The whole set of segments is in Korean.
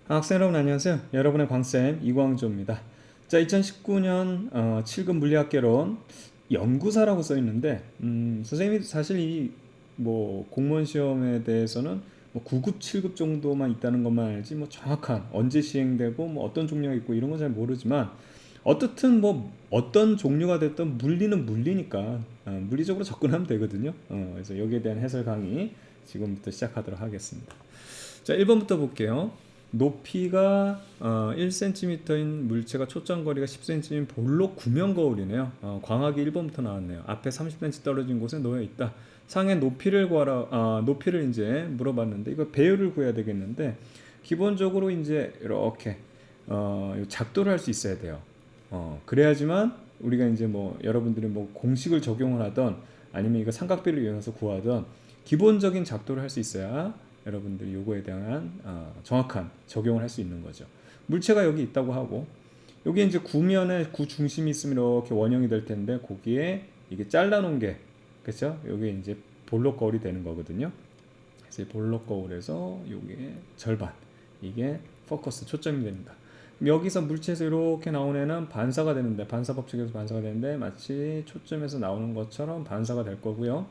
학생 여러분 안녕하세요. 여러분의 광쌤 이광조입니다. 자, 2019년 7급 물리학개론 연구사라고 써 있는데 선생님이 사실 이 뭐 공무원 시험에 대해서는 뭐 9급, 7급 정도만 있다는 것만 알지 뭐 정확한 언제 시행되고 뭐 어떤 종류가 있고 이런 건 잘 모르지만 어떻든 뭐 어떤 종류가 됐든 물리는 물리니까 물리적으로 접근하면 되거든요. 그래서 여기에 대한 해설 강의 지금부터 시작하도록 하겠습니다. 자, 1번부터 볼게요. 높이가 1cm인 물체가 초점거리가 10cm인 볼록 구명 거울이네요. 광학이 1번부터 나왔네요. 앞에 30cm 떨어진 곳에 놓여 있다. 상의 높이를 구하라. 높이를 이제 물어봤는데 이거 배열을 구해야 되겠는데 기본적으로 이제 이렇게 작도를 할 수 있어야 돼요. 그래야지만 우리가 이제 뭐 여러분들이 뭐 공식을 적용을 하던 아니면 이거 삼각비를 이용해서 구하던 기본적인 작도를 할 수 있어야 여러분들이 요거에 대한 정확한 적용을 할 수 있는 거죠. 물체가 여기 있다고 하고 여기 이제 구면에 구 중심이 있으면 이렇게 원형이 될 텐데 거기에 이게 잘라놓은 게 그렇죠? 여기 이제 볼록 거울이 되는 거거든요. 그래서 이 볼록 거울에서 요게 절반 이게 포커스 초점이 됩니다. 여기서 물체에서 이렇게 나오는 애는 반사가 되는데 반사 법칙에서 반사가 되는데 마치 초점에서 나오는 것처럼 반사가 될 거고요.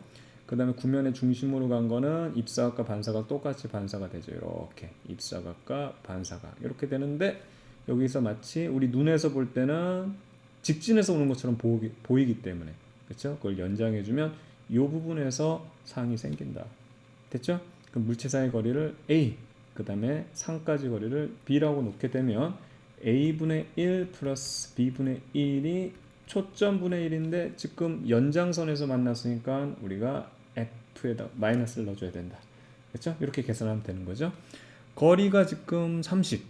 그 다음에 구면의 중심으로 간 거는 입사각과 반사각 똑같이 반사가 되죠. 이렇게 입사각과 반사각 이렇게 되는데 여기서 마치 우리 눈에서 볼 때는 직진해서 오는 것처럼 보이기 때문에 그렇죠? 그걸 연장해주면 이 부분에서 상이 생긴다. 됐죠? 그럼 물체 사이의 거리를 A 그 다음에 상까지 거리를 B라고 놓게 되면 A분의 1 플러스 B분의 1이 초점분의 1인데 지금 연장선에서 만났으니까 우리가 F에다 마이너스를 넣어줘야 된다. 그렇죠? 이렇게 계산하면 되는 거죠. 거리가 지금 30.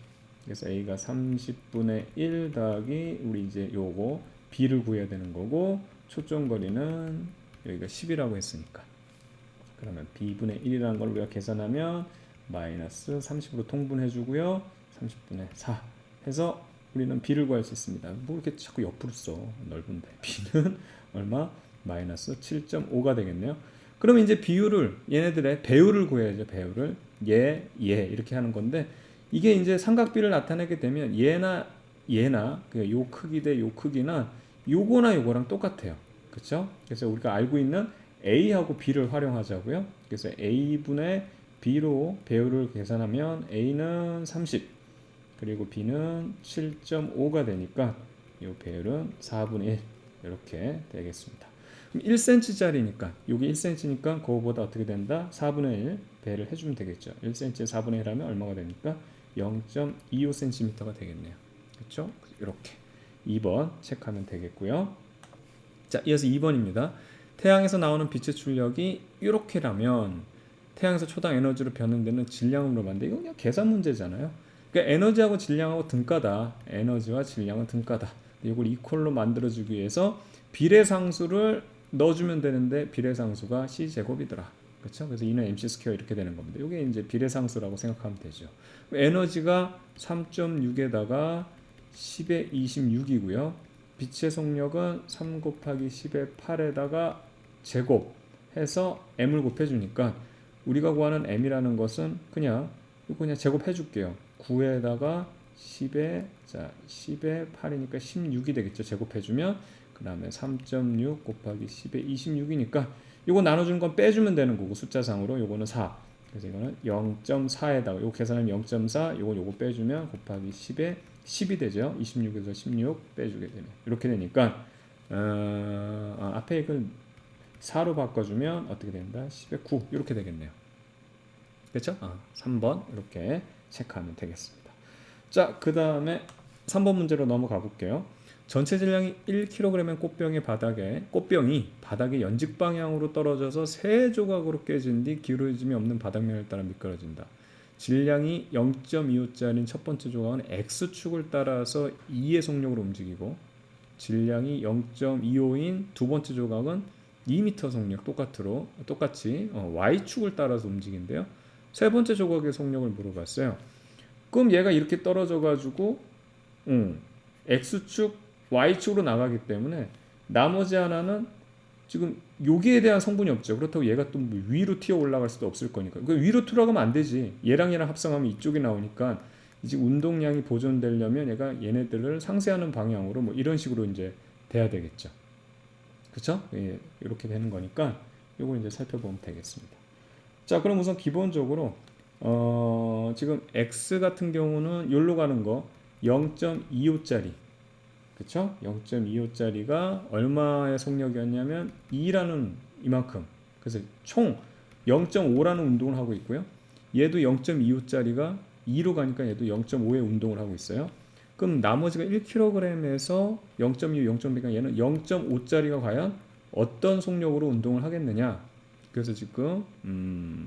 그래서 A가 30분의 1 더하기 우리 이제 요거 B를 구해야 되는 거고 초점 거리는 여기가 10이라고 했으니까 그러면 B분의 1이라는 걸 우리가 계산하면 마이너스 30으로 통분해 주고요. 30분의 4 해서 우리는 B를 구할 수 있습니다. 뭐 이렇게 자꾸 옆으로 써 넓은데 B는 얼마? 마이너스 7.5가 되겠네요. 그럼 이제 비율을 얘네들의 배율을 구해야죠. 배율을 얘 이렇게 하는 건데 이게 이제 삼각비를 나타내게 되면 얘나 그 요 크기 대 요 크기나 요거나 요거랑 똑같아요. 그렇죠? 그래서 우리가 알고 있는 A하고 B를 활용하자고요. 그래서 A분의 B로 배율을 계산하면 A는 30 그리고 B는 7.5가 되니까 이 배율은 4분의 1 이렇게 되겠습니다. 1cm짜리니까 여기 1cm니까 그거보다 어떻게 된다? 4분의 1 배를 해주면 되겠죠. 1cm에 4분의 1 하면 얼마가 됩니까? 0.25cm가 되겠네요. 그렇죠? 이렇게 2번 체크하면 되겠고요. 자, 이어서 2번입니다. 태양에서 나오는 빛의 출력이 이렇게라면 태양에서 초당 에너지로 변환되는 질량을 물어봤는데 이거 그냥 계산 문제잖아요. 그러니까 에너지하고 질량하고 등가다. 에너지와 질량은 등가다. 이걸 이퀄로 만들어주기 위해서 비례상수를 넣어주면 되는데 비례상수가 C제곱이더라. 그렇죠? 그래서 이는 MC 스퀘어 이렇게 되는 겁니다. 이게 이제 비례상수라고 생각하면 되죠. 에너지가 3.6에다가 10의 26이고요. 빛의 속력은 3 곱하기 10의 8에다가 제곱해서 m을 곱해주니까 우리가 구하는 m이라는 것은 그냥 제곱해 줄게요. 9에다가 10의 8이니까 16이 되겠죠. 제곱해주면 그 다음에 3.6 곱하기 10의 26이니까 이거 나눠주는 건 빼주면 되는 거고 숫자상으로 요거는 4 그래서 이거는 0.4에다가 요거 계산하면 0.4 요거 빼주면 곱하기 10의 10이 되죠. 26에서 16 빼주게 되면 이렇게 되니까 앞에 이걸 4로 바꿔주면 어떻게 된다? 10의 9 이렇게 되겠네요. 그렇죠? 3번 이렇게 체크하면 되겠습니다. 자, 그 다음에 3번 문제로 넘어가 볼게요. 전체 질량이 1kg의 꽃병이 바닥에 연직 방향으로 떨어져서 세 조각으로 깨진 뒤 기울어짐이 없는 바닥면을 따라 미끄러진다. 질량이 0.25짜리인 첫 번째 조각은 X축을 따라서 2의 속력으로 움직이고 질량이 0.25인 두 번째 조각은 2m 속력 똑같이 Y축을 따라서 움직인대요. 세 번째 조각의 속력을 물어봤어요. 그럼 얘가 이렇게 떨어져 가지고 X축 Y축으로 나가기 때문에 나머지 하나는 지금 여기에 대한 성분이 없죠. 그렇다고 얘가 또 위로 튀어 올라갈 수도 없을 거니까. 위로 들어가면 안 되지. 얘랑 합성하면 이쪽이 나오니까 이제 운동량이 보존되려면 얘가 얘네들을 상쇄하는 방향으로 뭐 이런 식으로 이제 돼야 되겠죠. 그렇죠? 예, 이렇게 되는 거니까 요걸 이제 살펴보면 되겠습니다. 자, 그럼 우선 기본적으로 지금 x 같은 경우는 여기로 가는 거 0.25짜리, 그쵸? 0.25짜리가 얼마의 속력이었냐면 2라는 이만큼. 그래서 총 0.5라는 운동을 하고 있고요. 얘도 0.25짜리가 2로 가니까 얘도 0.5의 운동을 하고 있어요. 그럼 나머지가 1kg에서 0.25, 0.5니까 얘는 0.5짜리가 과연 어떤 속력으로 운동을 하겠느냐? 그래서 지금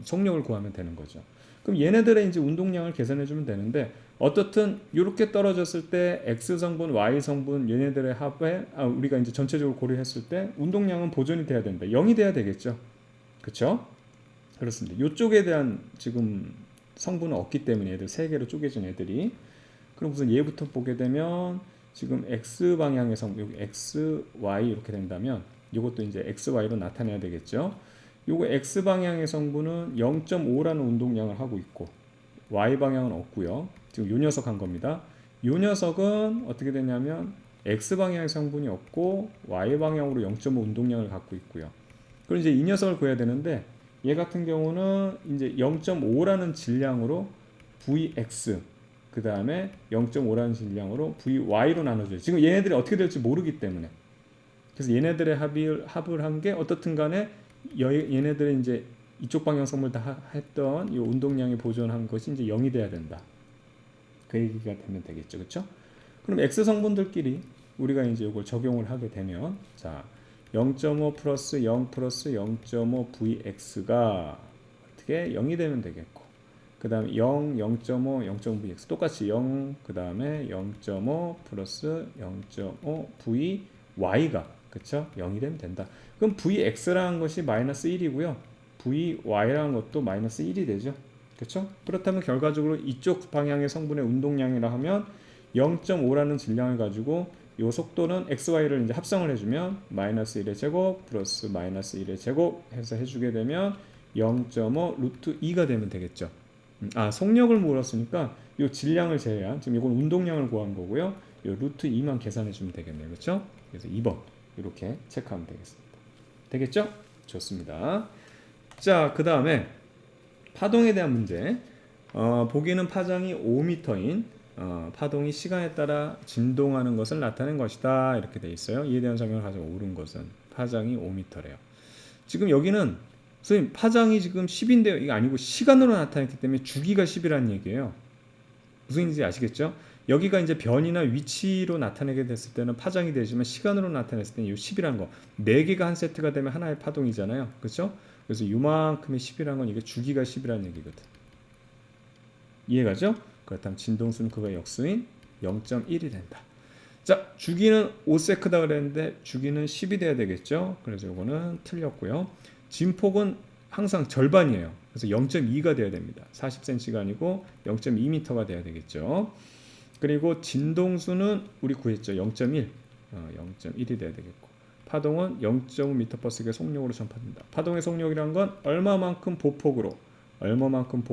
속력을 구하면 되는 거죠. 그럼 얘네들의 이제 운동량을 계산해 주면 되는데 어떻든 이렇게 떨어졌을 때 X 성분, Y 성분 얘네들의 합에 우리가 이제 전체적으로 고려했을 때 운동량은 보존이 돼야 된다. 0이 돼야 되겠죠. 그렇죠? 그렇습니다. 이쪽에 대한 지금 성분은 없기 때문에 얘들 세 개로 쪼개진 애들이. 그럼 우선 얘부터 보게 되면 지금 X 방향의 성분, 여기 X, Y 이렇게 된다면 이것도 이제 X, Y로 나타내야 되겠죠. 요거 X 방향의 성분은 0.5라는 운동량을 하고 있고 Y 방향은 없고요. 지금 요 녀석 한 겁니다. 요 녀석은 어떻게 되냐면 X 방향의 성분이 없고 Y 방향으로 0.5 운동량을 갖고 있고요. 그럼 이제 이 녀석을 구해야 되는데 얘 같은 경우는 이제 0.5라는 질량으로 Vx 그 다음에 0.5라는 질량으로 Vy로 나눠져요. 지금 얘네들이 어떻게 될지 모르기 때문에. 그래서 얘네들의 합을 한 게 어떻든 간에 얘네들은 이제 이쪽 방향 성분을 다 했던 이 운동량이 보존한 것이 이제 0이 돼야 된다. 그 얘기가 되면 되겠죠. 그렇죠? 그럼 X 성분들끼리 우리가 이제 이걸 적용을 하게 되면 자, 0.5 플러스 0 플러스 0.5 Vx가 어떻게 0이 되면 되겠고 그 다음에 0, 0.5, 0.5 Vx 똑같이 0, 그 다음에 0.5 플러스 0.5 Vy가 그쵸? 0이 되면 된다. 그럼 Vx라는 것이 마이너스 1이고요. Vy라는 것도 마이너스 1이 되죠. 그쵸? 그렇다면 결과적으로 이쪽 방향의 성분의 운동량이라 하면 0.5라는 질량을 가지고 이 속도는 xy를 이제 합성을 해주면 마이너스 1의 제곱 플러스 마이너스 1의 제곱 해서 해주게 되면 0.5 루트 2가 되면 되겠죠. 속력을 물었으니까 이 질량을 제외한 지금 이건 운동량을 구한 거고요. 이 루트 2만 계산해 주면 되겠네요. 그렇죠? 그래서 2번 이렇게 체크하면 되겠습니다. 되겠죠? 좋습니다. 자, 그 다음에 파동에 대한 문제. 보기는 파장이 5m인 파동이 시간에 따라 진동하는 것을 나타낸 것이다. 이렇게 돼 있어요. 이에 대한 설명을 가장 옳은 것은 파장이 5m래요. 지금 여기는 선생님 파장이 지금 10인데요. 이게 아니고 시간으로 나타냈기 때문에 주기가 10이라는 얘기예요. 무슨 얘기인지 아시겠죠? 여기가 이제 변이나 위치로 나타내게 됐을 때는 파장이 되지만 시간으로 나타냈을 때는 이 10이라는 거 4개가 한 세트가 되면 하나의 파동이잖아요. 그렇죠? 그래서 이만큼의 10이라는 건 이게 주기가 10이라는 얘기거든. 이해가죠? 그렇다면 진동수는 그거의 역수인 0.1이 된다. 자, 주기는 5세크다 그랬는데 주기는 10이 돼야 되겠죠? 그래서 이거는 틀렸고요. 진폭은 항상 절반이에요. 그래서 0.2가 돼야 됩니다. 40cm가 아니고 0.2m가 돼야 되겠죠. 그리고 진동수는 우리 구했죠. 0.1. 0.1이 돼야 되겠고. 파동은 0.5m/s의 속력으로 전파된다. 파동의 속력이란 건 얼마만큼 보폭으로, 얼마만큼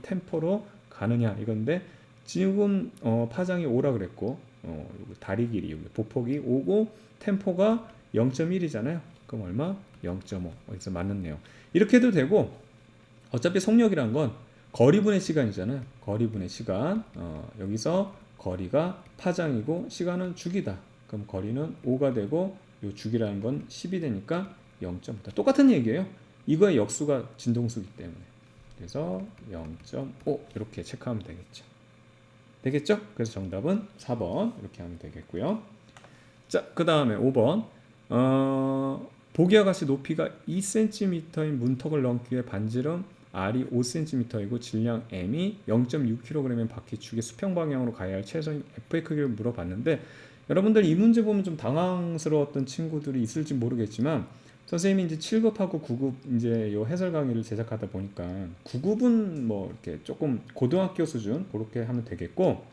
템포로 가느냐 이건데 지금 파장이 5라 그랬고 다리 길이 보폭이 5고 템포가 0.1이잖아요. 그럼 얼마? 0.5. 여기서 맞는네요. 이렇게 해도 되고 어차피 속력이란 건 거리분의 시간이잖아요. 거리분의 시간. 여기서 거리가 파장이고 시간은 주기다. 그럼 거리는 5가 되고 요 주기라는 건 10이 되니까 0.5다. 똑같은 얘기예요. 이거의 역수가 진동수이기 때문에. 그래서 0.5 이렇게 체크하면 되겠죠. 되겠죠? 그래서 정답은 4번 이렇게 하면 되겠고요. 자, 그 다음에 5번. 보기와 같이 높이가 2cm인 문턱을 넘기 위해 반지름 R이 5cm이고 질량 M이 0.6kg인 바퀴축의 수평 방향으로 가야 할 최소인 F의 크기를 물어봤는데 여러분들 이 문제 보면 좀 당황스러웠던 친구들이 있을지 모르겠지만 선생님이 이제 7급하고 9급 이제 요 해설 강의를 제작하다 보니까 9급은 뭐 이렇게 조금 고등학교 수준 그렇게 하면 되겠고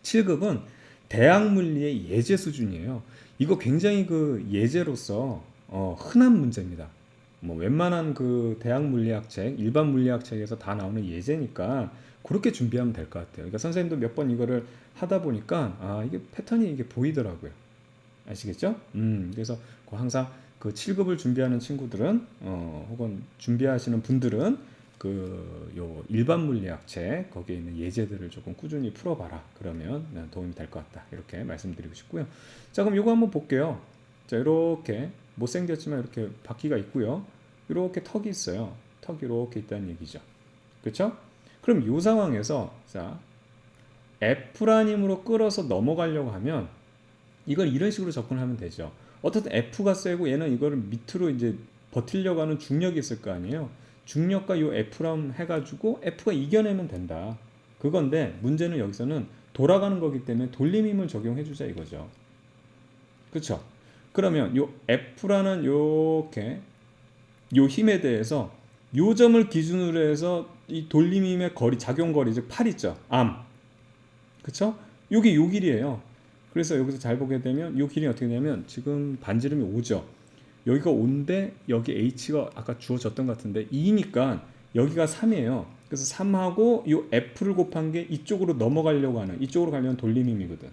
7급은 대학 물리의 예제 수준이에요. 이거 굉장히 그 예제로서 흔한 문제입니다. 뭐 웬만한 그 대학 물리학책, 일반 물리학책에서 다 나오는 예제니까 그렇게 준비하면 될 것 같아요. 그러니까 선생님도 몇 번 이거를 하다 보니까 이게 패턴이 이게 보이더라고요. 아시겠죠? 그래서 그 항상 그 7급을 준비하는 친구들은 혹은 준비하시는 분들은 그 요 일반 물리학 책 거기에 있는 예제들을 조금 꾸준히 풀어봐라. 그러면 도움이 될 것 같다. 이렇게 말씀드리고 싶고요. 자, 그럼 요거 한번 볼게요. 자, 이렇게 못생겼지만 이렇게 바퀴가 있고요. 이렇게 턱이 있어요. 턱이 이렇게 있다는 얘기죠. 그렇죠? 그럼 이 상황에서 자 F'으로 끌어서 넘어가려고 하면 이걸 이런 식으로 접근하면 되죠. 어쨌든 F가 세고 얘는 이거를 밑으로 이제 버틸려고 하는 중력이 있을 거 아니에요. 중력과 요 F랑 해가지고 F가 이겨내면 된다. 그건데 문제는 여기서는 돌아가는 거기 때문에 돌림 힘을 적용해 주자 이거죠. 그렇죠? 그러면 요 F라는 요렇게 요 힘에 대해서 요 점을 기준으로 해서 이 돌림 힘의 거리, 작용 거리, 즉 팔 있죠. 암. 그쵸? 요게 요 길이에요. 그래서 여기서 잘 보게 되면 요 길이 어떻게 되냐면 지금 반지름이 5죠. 여기가 5인데 여기 h가 아까 주어졌던 것 같은데 2니까 여기가 3이에요. 그래서 3하고 요 f를 곱한 게 이쪽으로 넘어가려고 하는, 이쪽으로 가려면 돌림 힘이거든.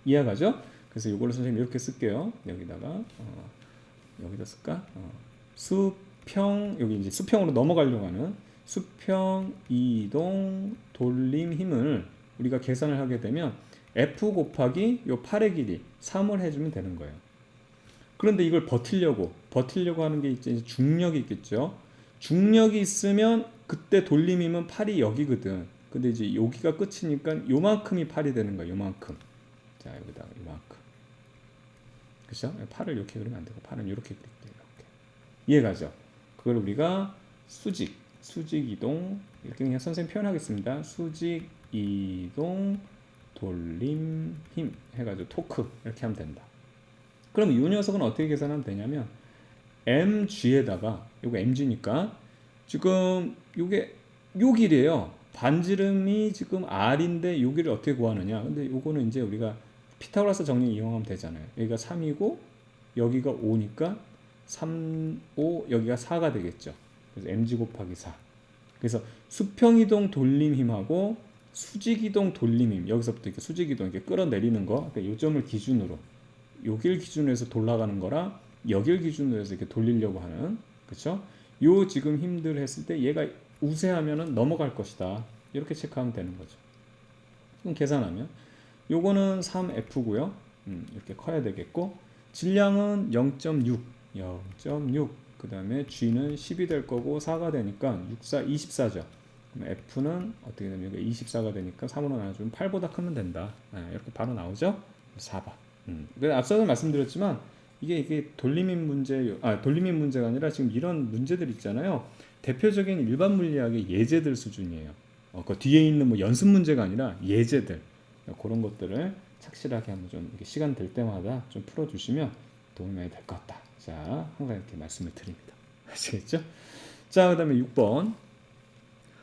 이해가죠? 그래서 이걸로 선생님 이렇게 쓸게요. 여기다가 여기다 쓸까? 수평, 여기 이제 수평으로 넘어가려고 하는 수평 이동 돌림 힘을 우리가 계산을 하게 되면 F 곱하기 요 팔의 길이 3을 해주면 되는 거예요. 그런데 이걸 버틸려고 하는 게 이제 중력이 있겠죠. 중력이 있으면 그때 돌림 힘은 팔이 여기거든. 근데 이제 여기가 끝이니까 요만큼이 팔이 되는 거야. 요만큼. 자, 여기다가 요만큼. 그렇죠? 팔을 이렇게 그리면 안 되고 팔은 이렇게 그릴게요. 이렇게. 이해가죠? 그걸 우리가 수직 이동 이렇게 그냥 선생님 표현하겠습니다. 수직 이동 돌림 힘 해가지고 토크 이렇게 하면 된다. 그럼 이 녀석은 어떻게 계산하면 되냐면 mg에다가 요거 mg니까 지금 요게 요 길이에요. 반지름이 지금 r인데 요 길을 어떻게 구하느냐. 근데 요거는 이제 우리가 피타고라스 정리 이용하면 되잖아요. 여기가 3이고 여기가 5니까 3, 5 여기가 4가 되겠죠. 그래서 mg 곱하기 4. 그래서 수평이동 돌림힘하고 수직이동 돌림힘, 여기서부터 이렇게 수직이동 이렇게 끌어내리는 거, 그러니까 요점을 기준으로 여길 기준으로 해서 돌아가는 거라 여길 기준으로 해서 이렇게 돌리려고 하는, 그렇죠? 요 지금 힘들 했을 때 얘가 우세하면은 넘어갈 것이다. 이렇게 체크하면 되는 거죠. 그럼 계산하면 요거는 3F고요. 이렇게 커야 되겠고 질량은 0.6 그 다음에 G는 10이 될 거고 4가 되니까 6, 4, 24죠. 그럼 F는 어떻게 되면 24가 되니까 3으로 나눠주면 8보다 크면 된다. 이렇게 바로 나오죠. 4번. 그래서 앞서도 말씀드렸지만 이게 돌림인 문제가 아니라 지금 이런 문제들 있잖아요. 대표적인 일반 물리학의 예제들 수준이에요. 그 뒤에 있는 뭐 연습 문제가 아니라 예제들. 그런 것들을 착실하게 한번 좀 시간 될 때마다 좀 풀어주시면 도움이 많이 될 것 같다. 자, 항상 이렇게 말씀을 드립니다. 아시겠죠? 자, 그 다음에 6번.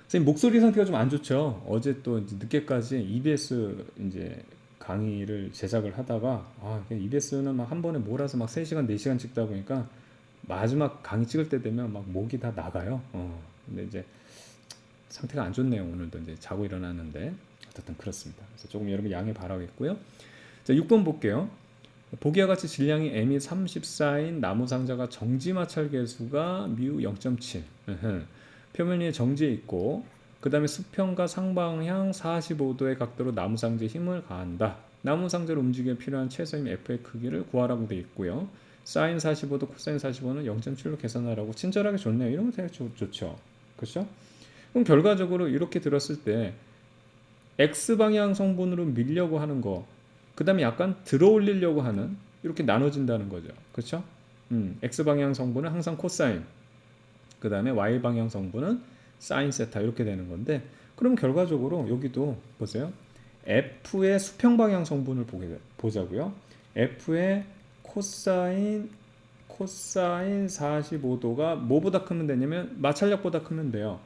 선생님, 목소리 상태가 좀 안 좋죠? 어제 또 이제 늦게까지 EBS 이제 강의를 제작을 하다가, EBS는 막 한 번에 몰아서 막 3시간, 4시간 찍다 보니까 마지막 강의 찍을 때 되면 막 목이 다 나가요. 근데 이제 상태가 안 좋네요. 오늘도 이제 자고 일어났는데. 어쨌든 그렇습니다. 그래서 조금 여러분 양해 바라겠고요. 자, 6번 볼게요. 보기와 같이 질량이 m이 34인 나무 상자가 정지 마찰 계수가 μ 0.7. 표면 위에 정지해 있고 그 다음에 수평과 상방향 45도의 각도로 나무 상자에 힘을 가한다. 나무 상자를 움직이기 필요한 최소임 F의 크기를 구하라고 되어 있고요. 사인 45도, 코사인 45는 0.7로 계산하라고. 친절하게 좋네요. 이런 거 되게 좋죠. 그렇죠? 그럼 결과적으로 이렇게 들었을 때 X방향 성분으로 밀려고 하는 거, 그 다음에 약간 들어 올리려고 하는, 이렇게 나눠진다는 거죠. 그렇죠? X방향 성분은 항상 코사인, 그 다음에 Y방향 성분은 사인 세타, 이렇게 되는 건데, 그럼 결과적으로 여기도 보세요. F의 수평방향 성분을 보자고요. F의 코사인 45도가 뭐보다 크면 되냐면 마찰력보다 크면 돼요.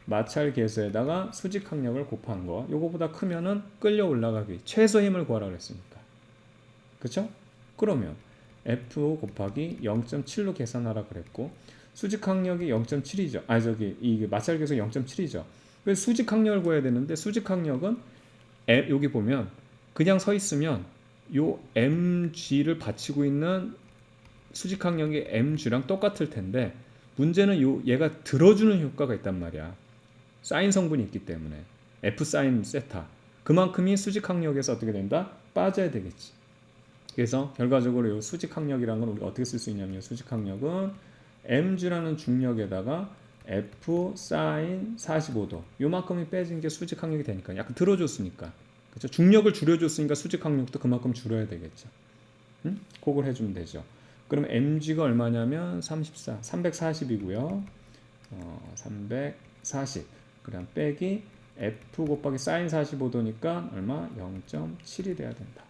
마찰 계수에다가 수직 항력을 곱한 거, 요거보다 크면은 끌려 올라가기, 최소 힘을 구하라 그랬으니까. 그쵸? 그러면 F 곱하기 0.7로 계산하라 그랬고, 수직 항력이 0.7이죠. 이게 마찰계수 0.7이죠. 그래서 수직 항력을 구해야 되는데 수직 항력은 여기 보면 그냥 서 있으면 요 mg를 받치고 있는 수직 항력이 mg랑 똑같을 텐데 문제는 얘가 들어주는 효과가 있단 말이야. 사인 성분이 있기 때문에 F 사인 세타 그만큼이 수직 항력에서 어떻게 된다? 빠져야 되겠지. 그래서 결과적으로 이 수직 항력이라는 건 우리가 어떻게 쓸 수 있냐면 수직 항력은 mg라는 중력에다가 F 사인 45도 요만큼이 빼진 게 수직 항력이 되니까 약간 들어줬으니까 그렇죠? 중력을 줄여줬으니까 수직 항력도 그만큼 줄여야 되겠죠. 응? 그걸 해주면 되죠. 그럼 mg가 얼마냐면 340이고요. 340 그럼 빼기 F 곱하기 사인 45도니까 얼마? 0.7이 돼야 된다.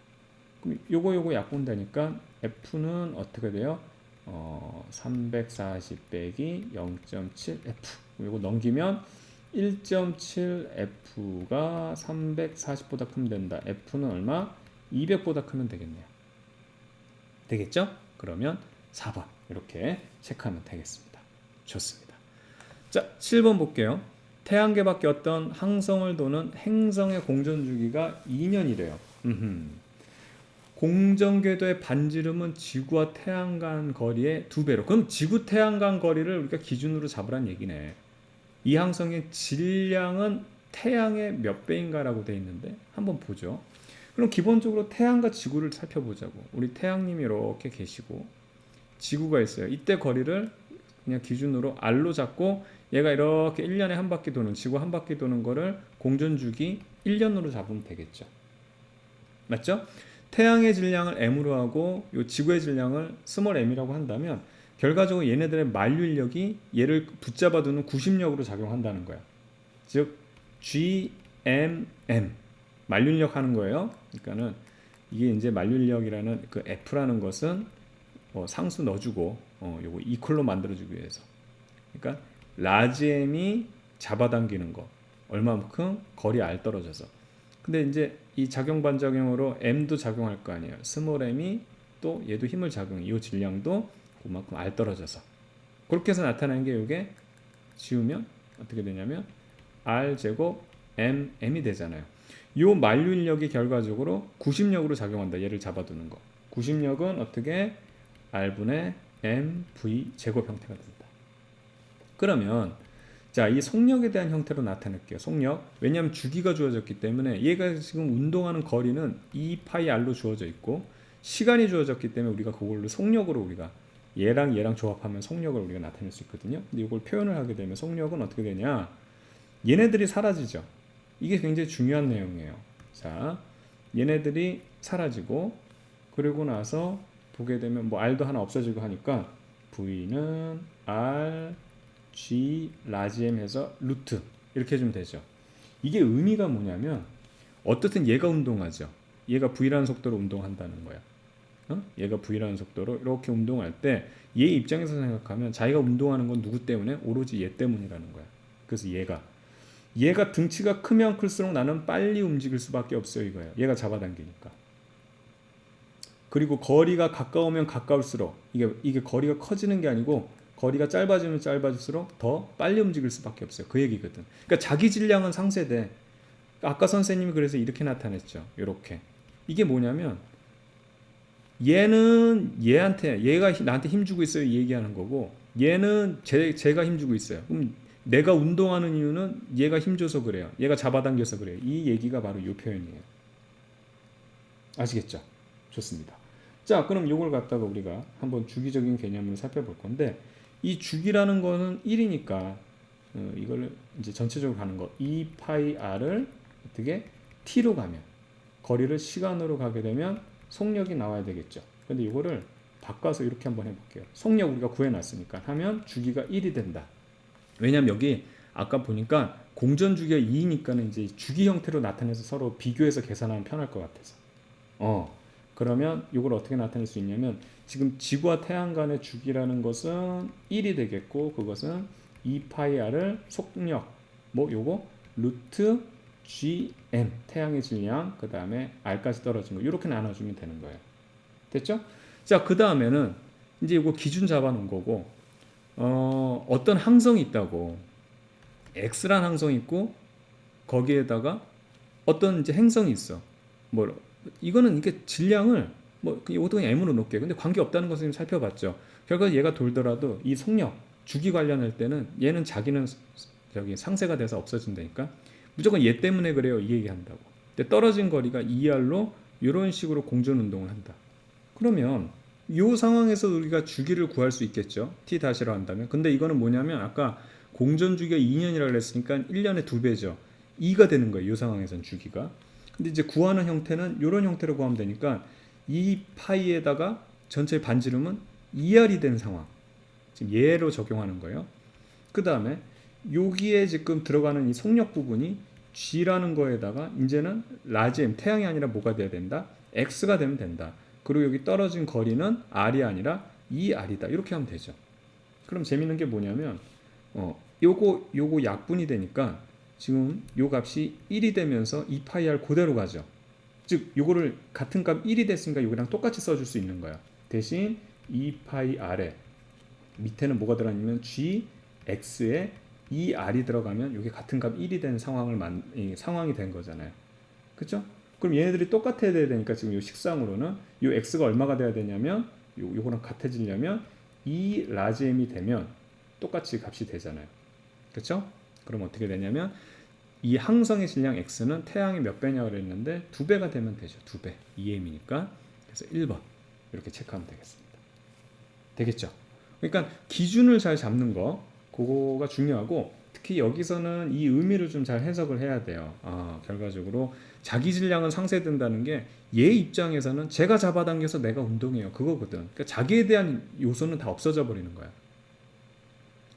그럼 요거 약분되니까 F는 어떻게 돼요? 340 빼기 0.7F 요거 넘기면 1.7F가 340보다 크면 된다. F는 얼마? 200보다 크면 되겠네요. 되겠죠? 그러면 4번 이렇게 체크하면 되겠습니다. 좋습니다. 자, 7번 볼게요. 태양계밖에 어떤 항성을 도는 행성의 공전 주기가 2년이래요. 공전궤도의 반지름은 지구와 태양 간 거리의 2배로. 그럼 지구 태양 간 거리를 우리가 기준으로 잡으란 얘기네. 이 항성의 질량은 태양의 몇 배인가라고 되어 있는데 한번 보죠. 그럼 기본적으로 태양과 지구를 살펴보자고. 우리 태양님이 이렇게 계시고 지구가 있어요. 이때 거리를 그냥 기준으로 R로 잡고 얘가 이렇게 1년에 한 바퀴 도는 지구 한 바퀴 도는 거를 공전주기 1년으로 잡으면 되겠죠. 맞죠? 태양의 질량을 m으로 하고 요 지구의 질량을 스몰 m이라고 한다면 결과적으로 얘네들의 만륜력이 얘를 붙잡아두는 구심력으로 작용한다는 거야. 즉 GMM 만륜력 하는 거예요. 그러니까는 이게 이제 만륜력이라는 그 F라는 것은 상수 넣어주고 요거 이퀄로 만들어주기 위해서. 그러니까 라지 M이 잡아당기는 거 얼마만큼 거리 R 떨어져서. 근데 이제 이 작용 반작용으로 M도 작용할 거 아니에요. 스몰 M이 또 얘도 힘을 작용해. 이 질량도 그만큼 R 떨어져서. 그렇게 해서 나타나는 게 이게 지우면 어떻게 되냐면 R 제곱 M이 되잖아요. 요 만륜력이 결과적으로 구심력으로 작용한다. 얘를 잡아두는 거. 구심력은 어떻게 R분의 MV 제곱 형태가 된다. 그러면 자, 이 속력에 대한 형태로 나타낼게요. 속력. 왜냐하면 주기가 주어졌기 때문에 얘가 지금 운동하는 거리는 2πr로 주어져 있고 시간이 주어졌기 때문에 우리가 그걸로 속력으로 우리가 얘랑 조합하면 속력을 우리가 나타낼 수 있거든요. 근데 이걸 표현을 하게 되면 속력은 어떻게 되냐? 얘네들이 사라지죠. 이게 굉장히 중요한 내용이에요. 자, 얘네들이 사라지고 그리고 나서 보게 되면 뭐 R도 하나 없어지고 하니까 V는 R G 라지 M 해서 루트 이렇게 해주면 되죠. 이게 의미가 뭐냐면 어떻든 얘가 운동하죠. 얘가 V라는 속도로 운동한다는 거야. 얘가 V라는 속도로 이렇게 운동할 때 얘 입장에서 생각하면 자기가 운동하는 건 누구 때문에? 오로지 얘 때문이라는 거야. 그래서 얘가 등치가 크면 클수록 나는 빨리 움직일 수밖에 없어요 이거예요. 얘가 잡아당기니까. 그리고 거리가 가까우면 가까울수록 이게 거리가 커지는 게 아니고 거리가 짧아지면 짧아질수록 더 빨리 움직일 수밖에 없어요. 그 얘기거든. 그러니까 자기 질량은 상쇄돼. 아까 선생님이 그래서 이렇게 나타냈죠. 이렇게. 이게 뭐냐면 얘는 얘가 나한테 힘주고 있어요. 얘기하는 거고 얘는 제가 힘주고 있어요. 그럼 내가 운동하는 이유는 얘가 힘줘서 그래요. 얘가 잡아당겨서 그래요. 이 얘기가 바로 이 표현이에요. 아시겠죠? 좋습니다. 자, 그럼 이걸 갖다가 우리가 한번 주기적인 개념을 살펴볼 건데 이 주기라는 거는 1이니까 이걸 이제 전체적으로 가는 거 2πr을 어떻게 t로 가면 거리를 시간으로 가게 되면 속력이 나와야 되겠죠. 근데 이거를 바꿔서 이렇게 한번 해볼게요. 속력 우리가 구해놨으니까 하면 주기가 1이 된다. 왜냐면 여기 아까 보니까 공전 주기가 2니까는 이제 주기 형태로 나타내서 서로 비교해서 계산하면 편할 것 같아서. 그러면 이걸 어떻게 나타낼 수 있냐면 지금 지구와 태양 간의 주기라는 것은 1이 되겠고 그것은 2πr을 속력 요거 루트 gm 태양의 질량 그 다음에 r까지 떨어진 거 이렇게 나눠주면 되는 거예요. 됐죠? 자, 그 다음에는 이제 이거 기준 잡아 놓은 거고 어떤 항성이 있다고. X란 항성이 있고 거기에다가 어떤 이제 행성이 있어. 뭐 이거는 이게 질량을 뭐 이것도 그냥 M으로 놓을게요. 근데 관계 없다는 것을 지금 살펴봤죠. 결과 얘가 돌더라도 이 속력 주기 관련할 때는 얘는 자기는 저기 상쇄가 돼서 없어진다니까. 무조건 얘 때문에 그래요. 이 얘기한다고. 근데 떨어진 거리가 2R로 이런 식으로 공전 운동을 한다. 그러면 이 상황에서 우리가 주기를 구할 수 있겠죠. T 다시로 한다면. 근데 이거는 뭐냐면 아까 공전 주기가 2년이라고 그랬으니까 1년에 2배죠. 2가 되는 거예요. 이 상황에서는 주기가. 근데 이제 구하는 형태는 이런 형태로 구하면 되니까 이 파이에다가 전체 반지름은 2R이 된 상황. 지금 얘로 적용하는 거예요. 그 다음에 여기에 지금 들어가는 이 속력 부분이 G라는 거에다가 이제는 라지 M, 태양이 아니라 뭐가 돼야 된다? X가 되면 된다. 그리고 여기 떨어진 거리는 R이 아니라 2R이다. 이렇게 하면 되죠. 그럼 재밌는 게 뭐냐면 요거 약분이 되니까 지금 요 값이 1이 되면서 2파이 R 그대로 가죠. 즉 요거를 같은 값 1이 됐으니까 요거랑 똑같이 써줄 수 있는 거야. 대신 2파이 R에 밑에는 뭐가 들어가냐면 G, X에 2R이 들어가면 이게 같은 값 1이 된 상황이 된 거잖아요. 그쵸? 그럼 얘네들이 똑같아야 되니까 지금 이 식상으로는 이 X가 얼마가 돼야 되냐면 요거랑 같아지려면 2 라지 M이 되면 똑같이 값이 되잖아요. 그쵸? 그럼 어떻게 되냐면 이 항성의 질량 X는 태양의 몇 배냐고 그랬는데 2배가 되면 되죠. 2배. 2M이니까. 그래서 1번 이렇게 체크하면 되겠습니다. 되겠죠? 그러니까 기준을 잘 잡는 거 그거가 중요하고 특히 여기서는 이 의미를 좀 잘 해석을 해야 돼요. 결과적으로 자기 질량은 상쇄된다는 게 얘 입장에서는 제가 잡아당겨서 내가 운동해요. 그거거든. 그러니까 자기에 대한 요소는 다 없어져 버리는 거야.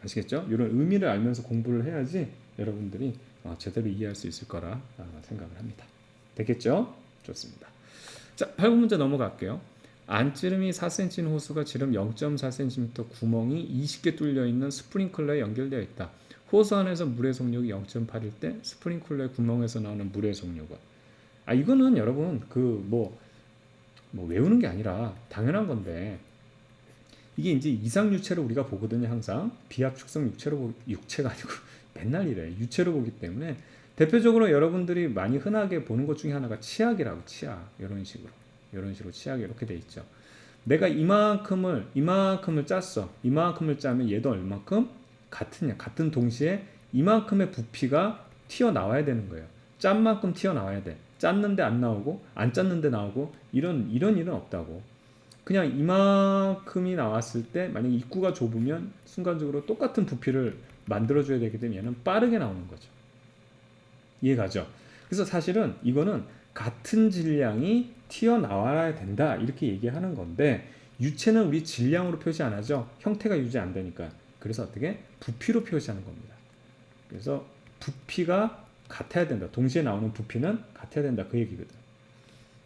아시겠죠? 이런 의미를 알면서 공부를 해야지 여러분들이 제대로 이해할 수 있을 거라 생각을 합니다. 되겠죠? 좋습니다. 자, 8번 문제 넘어갈게요. 안지름이 4cm인 호수가 지름 0.4cm 구멍이 20개 뚫려 있는 스프링클러에 연결되어 있다. 호수 안에서 물의 속력이 0.8일 때 스프링클러의 구멍에서 나오는 물의 속력은 이거는 여러분 뭐 외우는 게 아니라 당연한 건데 이게 이제 이상유체로 우리가 보거든요. 항상 비압축성 육체가 아니고 맨날 이래 유체로 보기 때문에 대표적으로 여러분들이 많이 흔하게 보는 것 중에 하나가 치약이라고. 치약 이런 식으로 치약이 이렇게 돼 있죠. 내가 이만큼을 짰어. 이만큼을 짜면 얘도 얼만큼 같은 동시에 이만큼의 부피가 튀어나와야 되는 거예요. 짠 만큼 튀어나와야 돼. 짰는데 안 나오고 안 짰는데 나오고 이런 일은 없다고. 그냥 이만큼이 나왔을 때 만약에 입구가 좁으면 순간적으로 똑같은 부피를 만들어줘야 되기 때문에 얘는 빠르게 나오는 거죠. 이해가죠? 그래서 사실은 이거는 같은 질량이 튀어나와야 된다 이렇게 얘기하는 건데 유체는 우리 질량으로 표시 안 하죠. 형태가 유지 안 되니까. 그래서 어떻게? 부피로 표시하는 겁니다. 그래서 부피가 같아야 된다. 동시에 나오는 부피는 같아야 된다. 그 얘기거든.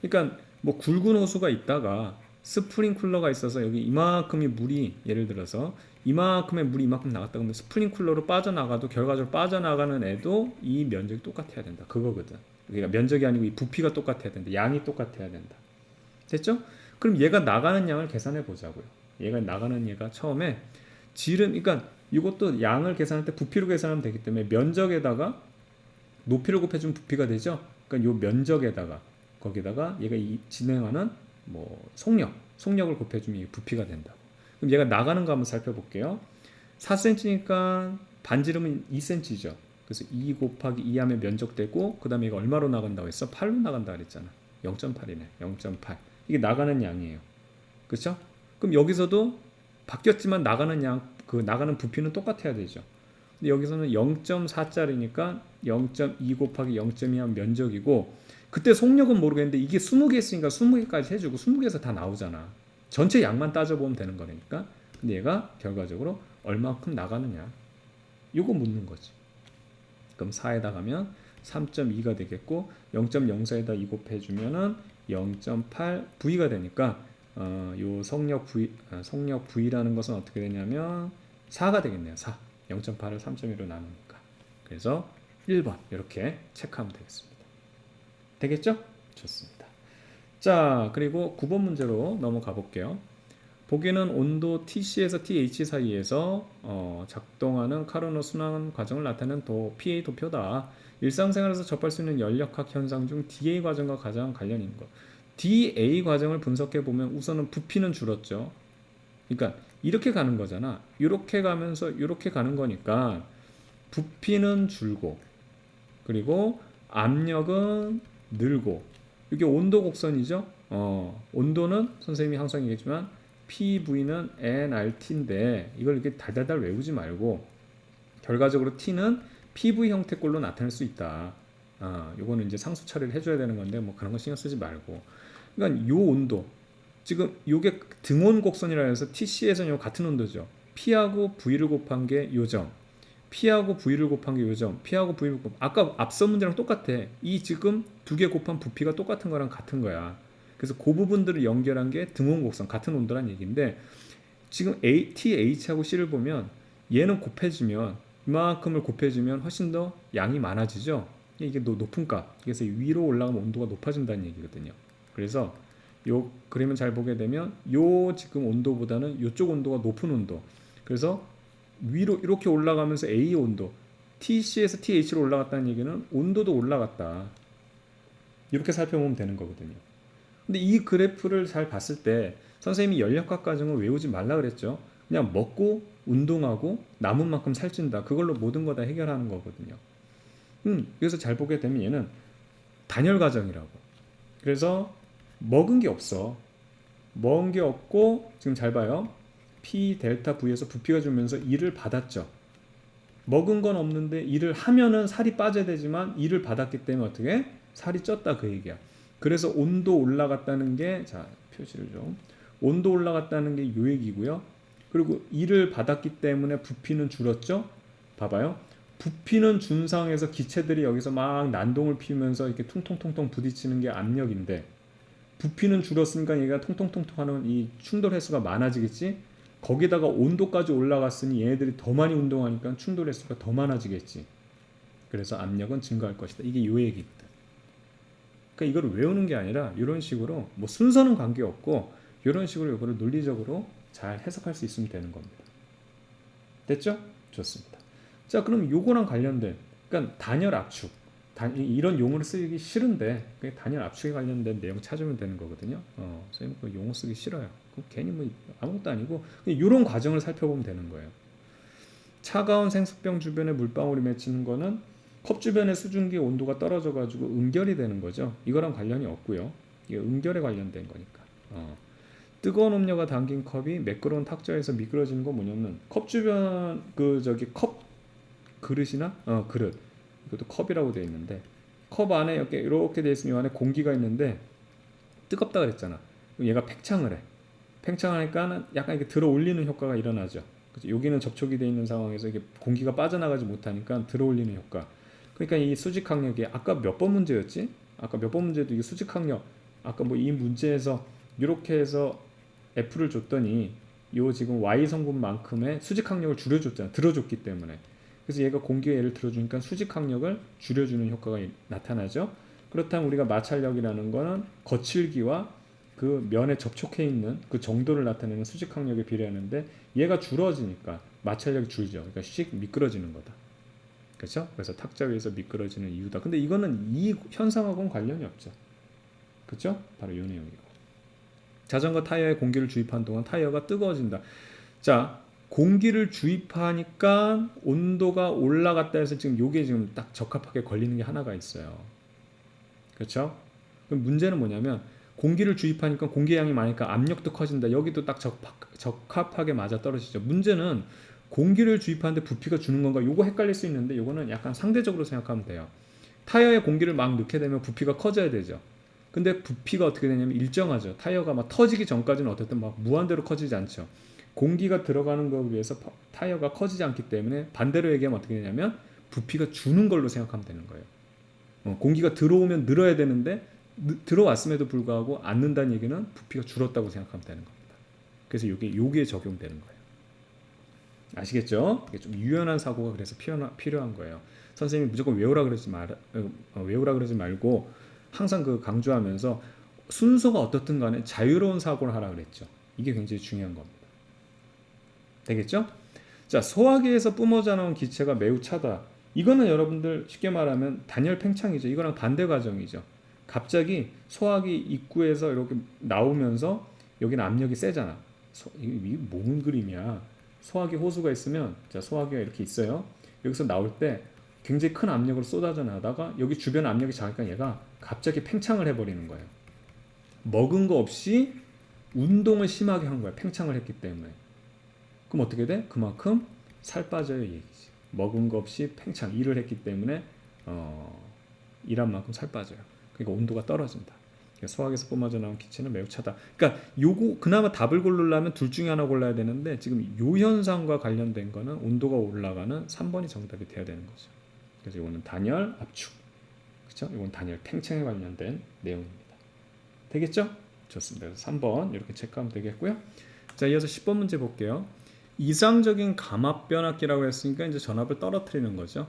그러니까 뭐 굵은 호수가 있다가 스프링쿨러가 있어서 여기 이만큼의 물이 예를 들어서 이만큼의 물이 이만큼 나갔다 그러면 스프링쿨러로 빠져나가도 결과적으로 빠져나가는 애도 이 면적이 똑같아야 된다. 그거거든. 그러니까 면적이 아니고 이 부피가 똑같아야 된다. 양이 똑같아야 된다. 됐죠? 그럼 얘가 나가는 양을 계산해 보자고요. 얘가 나가는 얘가 처음에 그러니까 이것도 양을 계산할 때 부피로 계산하면 되기 때문에 면적에다가 높이를 곱해주면 부피가 되죠. 그러니까 요 면적에다가 거기다가 얘가 진행하는 뭐 속력을 곱해주면 이게 부피가 된다고. 그럼 얘가 나가는 거 한번 살펴볼게요. 4cm니까 반지름은 2cm죠. 그래서 2 곱하기 2 하면 면적되고 그 다음에 이거 얼마로 나간다고 했어? 8로 나간다 그랬잖아. 0.8이네. 0.8. 이게 나가는 양이에요. 그렇죠? 그럼 여기서도 바뀌었지만 나가는 양, 나가는 부피는 똑같아야 되죠. 근데 여기서는 0.4짜리니까 0.2 곱하기 0.2 하면 면적이고 그때 속력은 모르겠는데 이게 20개 있으니까 20개까지 해주고 20개에서 다 나오잖아. 전체 양만 따져보면 되는 거니까. 근데 얘가 결과적으로 얼마큼 나가느냐 이거 묻는 거지. 그럼 4에다 가면 3.2가 되겠고 0.04에다 2 곱해주면은 0.8 V가 되니까 요 속력 V라는 것은 어떻게 되냐면 4가 되겠네요. 4. 0.8을 3.1로 나누니까. 그래서 1번 이렇게 체크하면 되겠습니다. 되겠죠? 좋습니다. 자, 그리고 9번 문제로 넘어가 볼게요. 보기는 온도 TC에서 TH 사이에서 작동하는 카르노 순환 과정을 나타내는 PA 도표다. 일상생활에서 접할 수 있는 연력학 현상 중 DA 과정과 가장 관련이 있는 것. DA 과정을 분석해 보면 우선은 부피는 줄었죠. 그러니까 이렇게 가는 거잖아. 이렇게 가면서 이렇게 가는 거니까 부피는 줄고 그리고 압력은 늘고 이게 온도 곡선이죠. 온도는 선생님이 항상 얘기했지만 PV는 nRT인데 이걸 이렇게 달달달 외우지 말고 결과적으로 T는 PV 형태꼴로 나타날 수 있다. 요거는 이제 상수 처리를 해줘야 되는 건데 뭐 그런 거 신경 쓰지 말고. 그러니까 요 온도 지금 요게 등온 곡선이라 해서 TC에서는 요 같은 온도죠. P하고 V를 곱한 게 요점. P하고 V를 곱한 게 요점. P하고 V를 곱한 아까 앞서 문제랑 똑같아. 이 지금 두 개 곱한 부피가 똑같은 거랑 같은 거야. 그래서 그 부분들을 연결한 게 등온 곡선 같은 온도란 얘기인데 지금 TH하고 C를 보면 얘는 곱해지면 이만큼을 곱해주면 훨씬 더 양이 많아지죠. 이게 높은 값. 그래서 위로 올라가면 온도가 높아진다는 얘기거든요. 그래서 요 그림을 잘 보게 되면 요 지금 온도보다는 요쪽 온도가 높은 온도. 그래서 위로 이렇게 올라가면서 A 온도 TC에서 TH로 올라갔다는 얘기는 온도도 올라갔다. 이렇게 살펴보면 되는 거거든요. 근데 이 그래프를 잘 봤을 때 선생님이 연력학 과정을 외우지 말라 그랬죠. 그냥 먹고 운동하고 남은 만큼 살찐다. 그걸로 모든 거 다 해결하는 거거든요. 그래서 잘 보게 되면 얘는 단열 과정이라고. 그래서 먹은 게 없어. 먹은 게 없고 지금 잘 봐요. P 델타 V에서 부피가 주면서 일을 받았죠. 먹은 건 없는데 일을 하면은 살이 빠져야 되지만 일을 받았기 때문에 어떻게? 살이 쪘다 그 얘기야. 그래서 온도 올라갔다는 게 자 표시를 좀 온도 올라갔다는 게 요 얘기고요. 그리고 일을 받았기 때문에 부피는 줄었죠. 봐봐요. 부피는 준 상황에서 기체들이 여기서 막 난동을 피우면서 이렇게 퉁퉁퉁퉁 부딪히는 게 압력인데 부피는 줄었으니까 얘가 통통통통 하는 이 충돌 횟수가 많아지겠지. 거기다가 온도까지 올라갔으니 얘네들이 더 많이 운동하니까 충돌 횟수가 더 많아지겠지. 그래서 압력은 증가할 것이다. 이게 요 얘기입니다. 그러니까 이걸 외우는 게 아니라 이런 식으로 뭐 순서는 관계없고 이런 식으로 이거를 논리적으로 잘 해석할 수 있으면 되는 겁니다. 됐죠? 좋습니다. 자, 그럼 요거랑 관련된 그러니까 단열 압축 이런 용어를 쓰기 싫은데 단열 압축에 관련된 내용 찾으면 되는 거거든요. 선생님 그 용어 쓰기 싫어요. 괜히 뭐 아무것도 아니고 이런 과정을 살펴보면 되는 거예요. 차가운 생수병 주변에 물방울이 맺히는 거는 컵 주변의 수증기 온도가 떨어져 가지고 음결이 되는 거죠. 이거랑 관련이 없고요. 이게 음결에 관련된 거니까. 뜨거운 음료가 담긴 컵이 매끄러운 탁자에서 미끄러지는 건 뭐냐면 컵 주변 컵 그릇이나 그릇 이것도 컵이라고 되어 있는데 컵 안에 이렇게 되어 있으면 이 안에 공기가 있는데 뜨겁다 그랬잖아. 얘가 팽창을 해. 팽창하니까 약간 이렇게 들어 올리는 효과가 일어나죠. 여기는 접촉이 되어 있는 상황에서 이게 공기가 빠져나가지 못하니까 들어 올리는 효과. 그러니까 이 수직항력이 아까 몇 번 문제였지? 아까 몇 번 문제도 이게 수직항력. 아까 뭐 이 문제에서 이렇게 해서 F를 줬더니 요 지금 Y 성분만큼의 수직항력을 줄여줬잖아. 들어줬기 때문에. 그래서 얘가 공기에 얘를 들어주니까 수직항력을 줄여주는 효과가 나타나죠. 그렇다면 우리가 마찰력이라는 거는 거칠기와 그 면에 접촉해 있는 그 정도를 나타내는 수직항력에 비례하는데 얘가 줄어지니까 마찰력이 줄죠. 그러니까 씩 미끄러지는 거다. 그렇죠? 그래서 탁자 위에서 미끄러지는 이유다. 근데 이거는 이 현상하고는 관련이 없죠. 그렇죠? 바로 이 내용이고. 자전거 타이어에 공기를 주입한 동안 타이어가 뜨거워진다. 자, 공기를 주입하니까 온도가 올라갔다 해서 지금 요게 지금 딱 적합하게 걸리는 게 하나가 있어요. 그렇죠? 그럼 문제는 뭐냐면 공기를 주입하니까 공기 양이 많으니까 압력도 커진다. 여기도 딱 적합하게 맞아 떨어지죠. 문제는 공기를 주입하는데 부피가 주는 건가? 요거 헷갈릴 수 있는데 요거는 약간 상대적으로 생각하면 돼요. 타이어에 공기를 막 넣게 되면 부피가 커져야 되죠. 근데 부피가 어떻게 되냐면 일정하죠. 타이어가 막 터지기 전까지는 어쨌든 막 무한대로 커지지 않죠. 공기가 들어가는 걸 위해서 타이어가 커지지 않기 때문에 반대로 얘기하면 어떻게 되냐면 부피가 주는 걸로 생각하면 되는 거예요. 공기가 들어오면 늘어야 되는데 들어왔음에도 불구하고 안 는다는 얘기는 부피가 줄었다고 생각하면 되는 겁니다. 그래서 요게 적용되는 거예요. 아시겠죠? 이게 좀 유연한 사고가 그래서 필요한 거예요. 선생님이 무조건 외우라 그러지 말고 항상 그 강조하면서 순서가 어떻든 간에 자유로운 사고를 하라 그랬죠. 이게 굉장히 중요한 겁니다. 되겠죠? 자, 소화기에서 뿜어져 나온 기체가 매우 차다. 이거는 여러분들 쉽게 말하면 단열 팽창이죠. 이거랑 반대 과정이죠. 갑자기 소화기 입구에서 이렇게 나오면서 여기는 압력이 세잖아. 이게 뭔 그림이야. 소화기 호수가 있으면, 자, 소화기가 이렇게 있어요. 여기서 나올 때 굉장히 큰 압력으로 쏟아져 나다가 여기 주변 압력이 작으니까 얘가 갑자기 팽창을 해버리는 거예요. 먹은 거 없이 운동을 심하게 한 거야. 팽창을 했기 때문에. 그럼 어떻게 돼? 그만큼 살 빠져요, 이 얘기지. 먹은 거 없이 팽창, 일을 했기 때문에 일한 만큼 살 빠져요. 그러니까 온도가 떨어진다. 그러니까 소화기에서 뿜어져 나온 기체는 매우 차다. 그러니까 요거 그나마 답을 고르려면 둘 중에 하나 골라야 되는데 지금 요 현상과 관련된 거는 온도가 올라가는 3번이 정답이 돼야 되는 거죠. 그래서 이거는 단열, 압축. 그렇죠? 이건 단열, 팽창에 관련된 내용입니다. 되겠죠? 좋습니다. 그래서 3번 이렇게 체크하면 되겠고요. 자, 이어서 10번 문제 볼게요. 이상적인 감압 변압기라고 했으니까 이제 전압을 떨어뜨리는 거죠.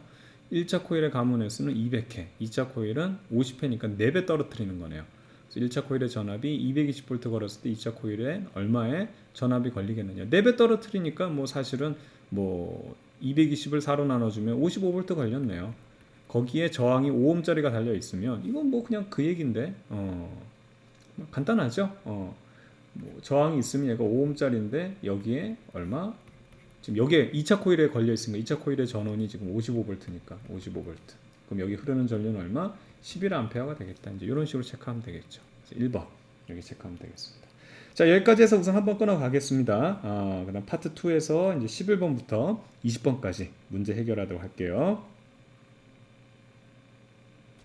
1차 코일의 감압 횟수는 200회, 2차 코일은 50회니까 4배 떨어뜨리는 거네요. 그래서 1차 코일의 전압이 220V 걸었을 때 2차 코일에 얼마의 전압이 걸리겠느냐. 4배 떨어뜨리니까 뭐 사실은 뭐 220을 4로 나눠주면 55V 걸렸네요. 거기에 저항이 5oh짜리가 달려 있으면 이건 뭐 그냥 그 얘긴데 간단하죠. 뭐 저항이 있으면 얘가 5oh짜리인데 여기에 얼마? 지금 여기에 2차 코일에 걸려 있으니까 2차 코일의 전원이 지금 55V니까 55V. 그럼 여기 흐르는 전류는 얼마? 11A가 되겠다. 이제 이런 식으로 체크하면 되겠죠. 그래서 1번 여기 체크하면 되겠습니다. 자, 여기까지 해서 우선 한번 끊어 가겠습니다. 그다음 파트 2에서 이제 11번부터 20번까지 문제 해결하도록 할게요.